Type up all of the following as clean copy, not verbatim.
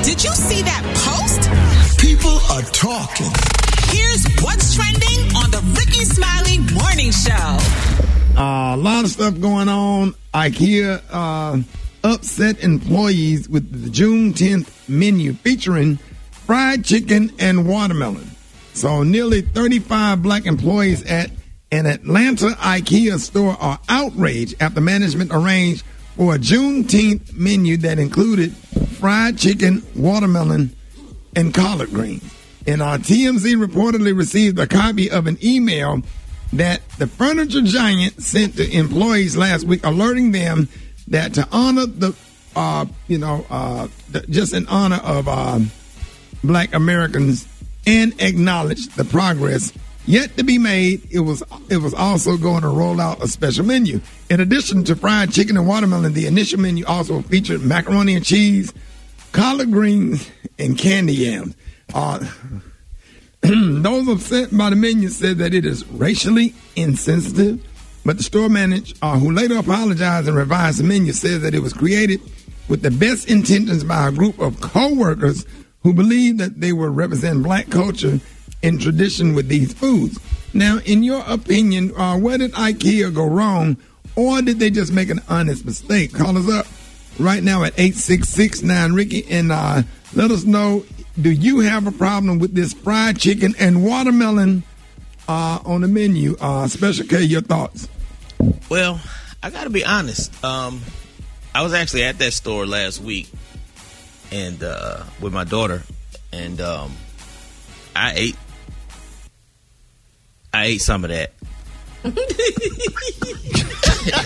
Did you see that post? People are talking. Here's what's trending on the Rickey Smiley Morning Show. A lot of stuff going on. IKEA upset employees with the Juneteenth menu featuring fried chicken and watermelon. So nearly 35 black employees at an Atlanta IKEA store are outraged after management arranged for a Juneteenth menu that included fried chicken, watermelon, and collard greens. And TMZ reportedly received a copy of an email that the furniture giant sent to employees last week, alerting them that to honor just in honor of black Americans and acknowledge the progress yet to be made, it was also going to roll out a special menu. In addition to fried chicken and watermelon, the initial menu also featured macaroni and cheese, collard greens, and candy yams. Those upset by the menu said that it is racially insensitive, but the store manager, who later apologized and revised the menu, said that it was created with the best intentions by a group of co-workers who believe that they will represent black culture and tradition with these foods. Now, in your opinion, where did IKEA go wrong, or did they just make an honest mistake? Call us up right now at 866-9-RICKY and let us know, do you have a problem with this fried chicken and watermelon on the menu? Special K, your thoughts? Well, I got to be honest. I was actually at that store last week and with my daughter, and I ate some of that.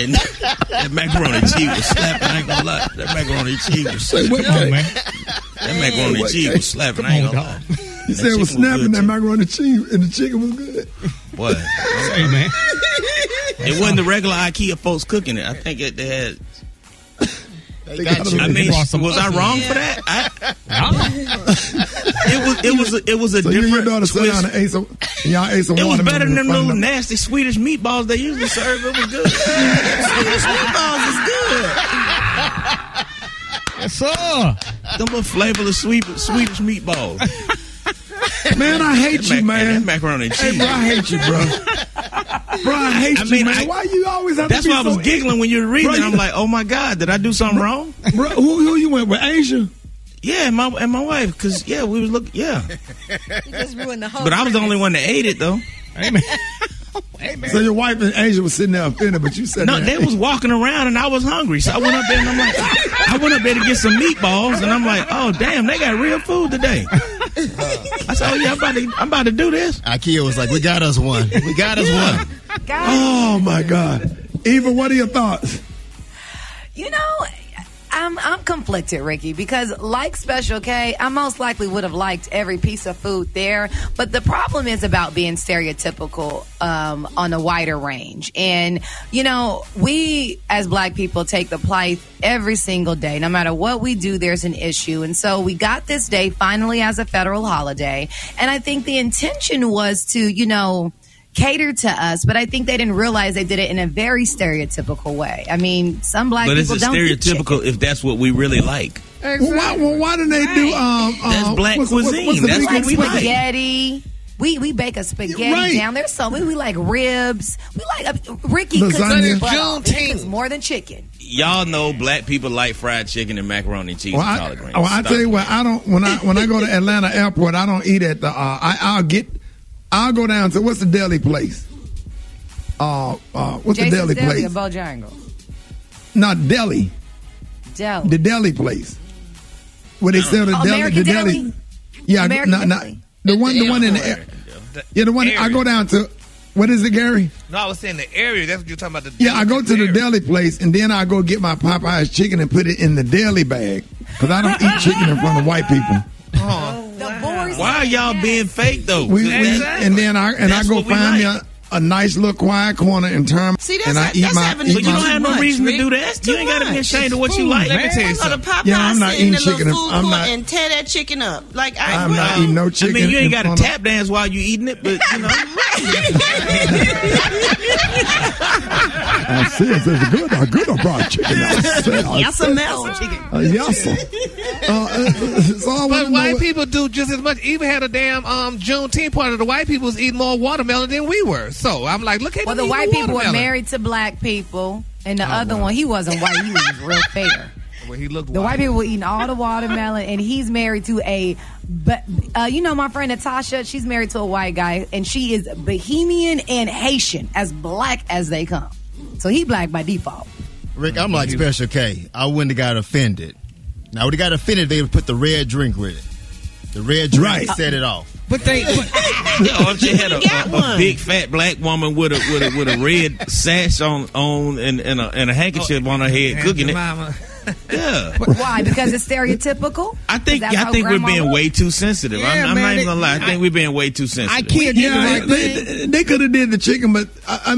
And that macaroni and cheese was slapping. I ain't gonna lie. That macaroni and cheese was slapping. That macaroni and cheese was slapping. I ain't gonna lie. You said it was snapping, that macaroni and cheese, and the chicken was good. What? Hey, man. It wasn't the regular IKEA folks cooking it. I think they had. They got you. I mean, was I wrong for that? It was a so different twist. Y'all ate some it was watermelon. better than them little nasty Swedish meatballs they usually serve. It was good. Swedish meatballs is good. Yes, sir. Them little flavorless Swedish meatballs. Man, I hate you, man. That macaroni and cheese. Hey, bro, I hate you, bro. Bro, I hate you, man. Why you always have to be so... That's why I was giggling when you were reading it. I'm like, oh, my God, did I do something wrong? Bro, who you went with, Asia? Yeah, and my wife, because, we was looking, You just ruined the whole But I was the only one that ate it, though. Amen. So your wife and Asia was sitting there offended, but you said... No, they was walking around, and I was hungry. So I went up there, and I'm like, I went up there to get some meatballs, and I'm like, oh, damn, they got real food today. I said, oh, yeah, I'm about to do this. IKEA was like, we got us one. We got us one. Oh, my God. Eva, what are your thoughts? You know, I'm conflicted, Ricky, because like Special K, I most likely would have liked every piece of food there. But the problem is about being stereotypical on a wider range. And, you know, we as black people take the plight every single day. No matter what we do, there's an issue. And so we got this day finally as a federal holiday. And I think the intention was to, you know, cater to us, but I think they didn't realize they did it in a very stereotypical way. I mean, some black people don't. But it's stereotypical if that's what we really like. Exactly. Why didn't they do? That's black cuisine. That's what we like. Spaghetti. We bake a spaghetti down. There's so we like ribs. We like Ricky cooks more than chicken. Y'all know black people like fried chicken and macaroni and cheese and collard greens. I tell you what, I don't. When I go to Atlanta Airport, I don't eat at the. I'll go down to what's the deli place? What's Jason's the deli place? Or Bojangles? Not deli. Deli. The deli place. Where they sell the deli. American the deli. Deli? Yeah, American Deli. The one in the air. Yeah, the one area. I go down to. What is it, Gary? No, I was saying the area. That's what you're talking about. I go to the deli place, and then I go get my Popeye's chicken and put it in the deli bag because I don't eat chicken in front of white people. Why are y'all being fake though? And then I go find me a nice little quiet corner in terms. See, that's and I eat my. But you don't have no reason to do that. You ain't got to be ashamed of what you like. Let me tell you something. I'm not eating chicken. And tear that chicken up. I'm not eating no chicken. I mean, you ain't got to tap dance while you eating it, but you know. I said it's good. A good fried chicken. Yes, chicken. Yes. But white people do just as much. Even had a damn Juneteenth party. The white people was eating more watermelon than we were. So I'm like, look at well, the white people were married to black people, and the other one, he wasn't white. He was real fair. Well, he looked the white. white people were eating all the watermelon, and he's married to my friend Natasha, she's married to a white guy, and she is Bohemian and Haitian, as black as they come. So he black by default. Rick, I'm like Special K. I wouldn't have got offended. Now, would have got offended, they would put the red drink with it. The red drink set it off. But if you had a big fat black woman with a red sash on and a handkerchief on her head cooking it. Yeah. Why? Because it's stereotypical? I think we're being way too sensitive. I'm not even gonna lie. I think we're being way too sensitive. They could have did the chicken, but I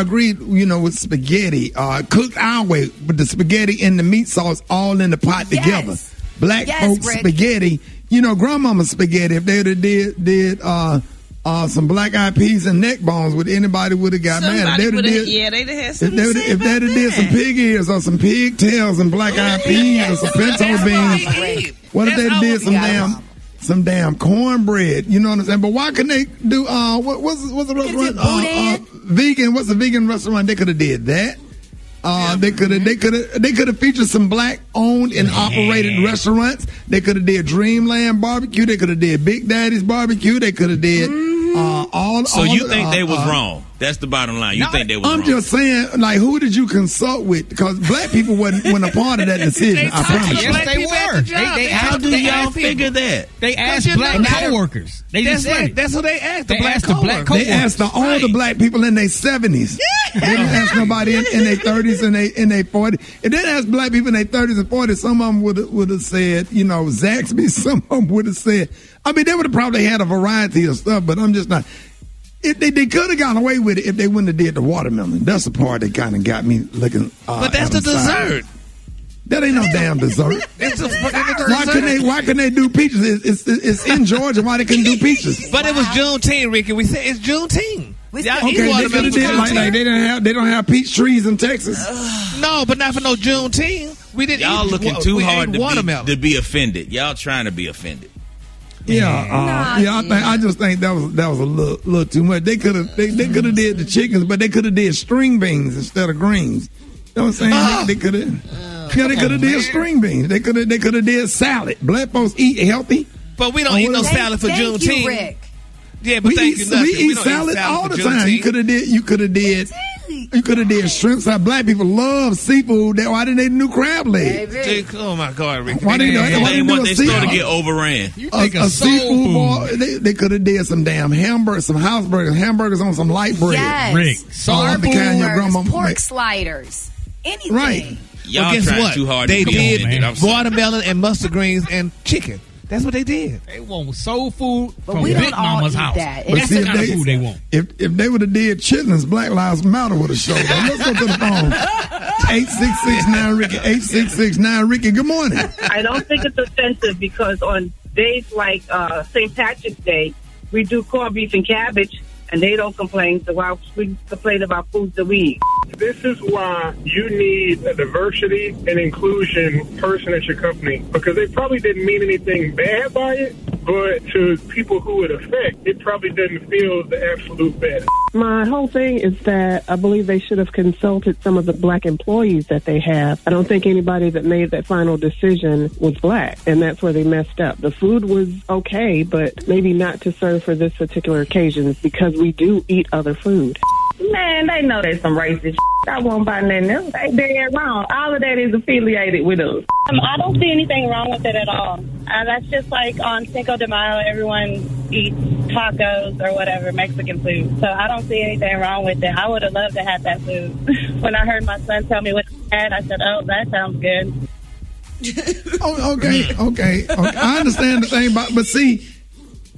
agree. With spaghetti, cooked our way, with the spaghetti and the meat sauce all in the pot together. Black folks spaghetti. Grandmama's spaghetti. If they would have did some black eyed peas and neck bones, anybody would have got mad. They'd have had some. If they'd have did some pig ears or some pigtails and black eyed peas or some pinto beans, what if they did some damn cornbread? You know what I'm saying? But why couldn't they do what's the restaurant? Vegan. What's the vegan restaurant? They could have did that. They could have featured some black owned and operated restaurants. They could have did Dreamland Barbecue. They could have did Big Daddy's Barbecue. They could have did all. So you think they was wrong? That's the bottom line. You think they was wrong? I'm just saying, like, who did you consult with? Because black people wasn't a part of that decision. I promise you. Yes, they were. How do y'all figure that? They asked black co-workers. That's what they asked. The black co-workers. They asked all the black people in their 70s. They didn't ask nobody in their 30s and in their 40s. If they asked black people in their 30s and 40s, some of them would have said, Zaxby. Some of them would have said. I mean, they would have probably had a variety of stuff, but I'm just not. They could have gotten away with it if they wouldn't have did the watermelon. That's the part that kind of got me looking. But that's the dessert. That ain't no damn dessert. Why couldn't they do peaches? It's in Georgia. Why they couldn't do peaches? But it was Juneteenth, Ricky. We said it's Juneteenth. They don't have peach trees in Texas. No, but not for no Juneteenth. We didn't. Y'all looking too hard to be offended. Y'all trying to be offended. I just think that was a little too much. They could have did the chickens, but they could have did string beans instead of greens. You know what I'm saying? They could have. They could have did string beans. They could have did salad. Black folks eat healthy. But we don't eat no salad for Juneteenth. Thank you, Rick. Yeah, but we eat salad all the time. You could have did shrimp salad. Black people love seafood. Why didn't they do crab leg? Oh my God, Rick! Why didn't they start to get overran? A seafood ball. They could have did some damn hamburgers, some house burgers, hamburgers on some light bread. Yes. Rick, pork sliders, anything. Right. Y'all guess trying what? too hard. They to did watermelon and mustard greens and chicken. That's what they did. They want soul food But from we Big don't all Mama's eat house. that. That's the kind of food they want. If they would have did chitlins, Black Lives Matter would have showed up. Let's go to the phone. 866-9-RICKY. 866-9-RICKY. Good morning. I don't think it's offensive because on days like St. Patrick's Day, we do corned beef and cabbage, and they don't complain. So why we complain about foods that we eat? This is why you need a diversity and inclusion person at your company, because they probably didn't mean anything bad by it, but to people who it affects, it probably doesn't feel the absolute best. My whole thing is that I believe they should have consulted some of the black employees that they have. I don't think anybody that made that final decision was black, and that's where they messed up. The food was okay, but maybe not to serve for this particular occasion because we do eat other food. Man, they know there's some racist shit. I won't buy nothing else. They dead wrong. All of that is affiliated with us. I don't see anything wrong with it at all. That's just like on Cinco de Mayo, everyone eats tacos or whatever, Mexican food. So I don't see anything wrong with it. I would have loved to have that food. When I heard my son tell me what he had, I said, oh, that sounds good. Okay. I understand the thing, but see,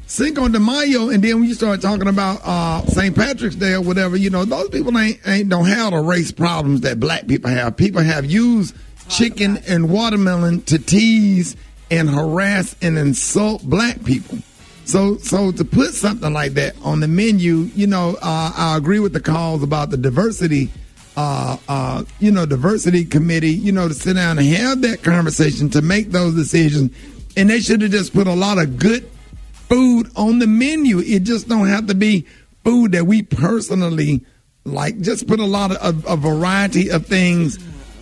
Cinco de Mayo, and then when you start talking about St. Patrick's Day or whatever, those people don't have the race problems that black people have. People have used chicken and watermelon to tease and harass and insult black people. So to put something like that on the menu, I agree with the calls about the diversity diversity committee, to sit down and have that conversation to make those decisions. And they should have just put a lot of good food on the menu. It just don't have to be food that we personally like. Just put a lot of a variety of things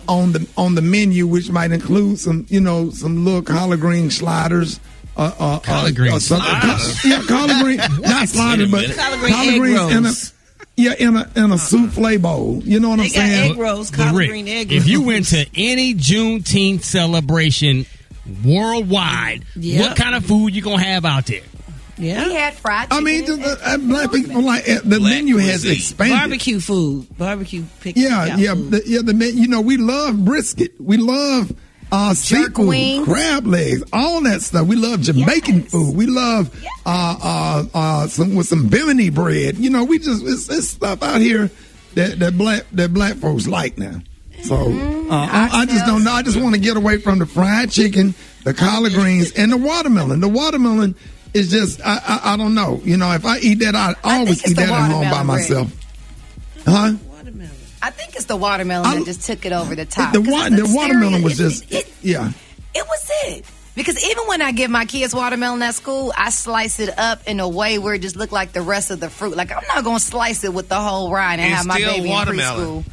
on the menu, which might include some little collard green sliders. Collard green sliders. Collard green, not sliders, but collard greens in a souffle bowl. You know what I'm saying? Got egg rolls, collard green egg rolls. If you went to any Juneteenth celebration worldwide, what kind of food you gonna have out there? Yeah, we had fried chicken. I mean, black people the menu has expanded. Barbecue food, barbecue picking. We love brisket. We love seafood, wings, crab legs, all that stuff. We love Jamaican food. We love some bimini bread. It's stuff out here that black folks like now. So I just don't know. I just want to get away from the fried chicken, the collard greens, and the watermelon. The watermelon is just I don't know. If I eat that, I always eat that at home by myself. Huh? I think it's the watermelon that just took it over the top. The watermelon was just It was it. Because even when I give my kids watermelon at school, I slice it up in a way where it just look like the rest of the fruit. Like, I'm not going to slice it with the whole rind and have my baby in preschool.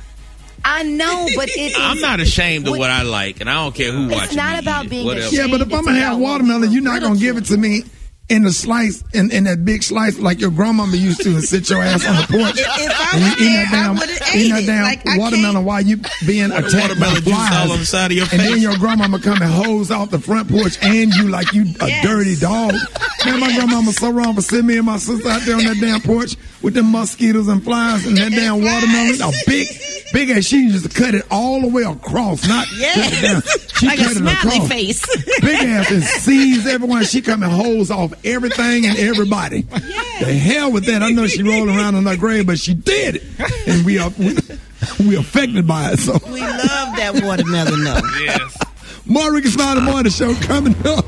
I know, but I'm not ashamed of what I like, and I don't care who watches me. It's not about being ashamed. Yeah, but if I'm going to have watermelon, you're not going to give it to me in the slice, in that big slice like your grandmama used to, and sit your ass on the porch and you eat that damn watermelon while you being attacked by flies. All on the side of your face. And then your grandmama come and hose off the front porch and you like you a dirty dog. Man, my grandmama so wrong for sitting me and my sister out there on that damn porch with them mosquitoes and flies and that damn watermelon. A big ass. She used to cut it all the way across, not cut it down. She like cut a smiley face. Big ass and sees everyone. She come and hose off everything and everybody. The hell with that. I know she rolled around in her grave, but she did it. And we affected by it. So we love that watermelon though. Yes. More Rickey Smiley Morning Show coming up.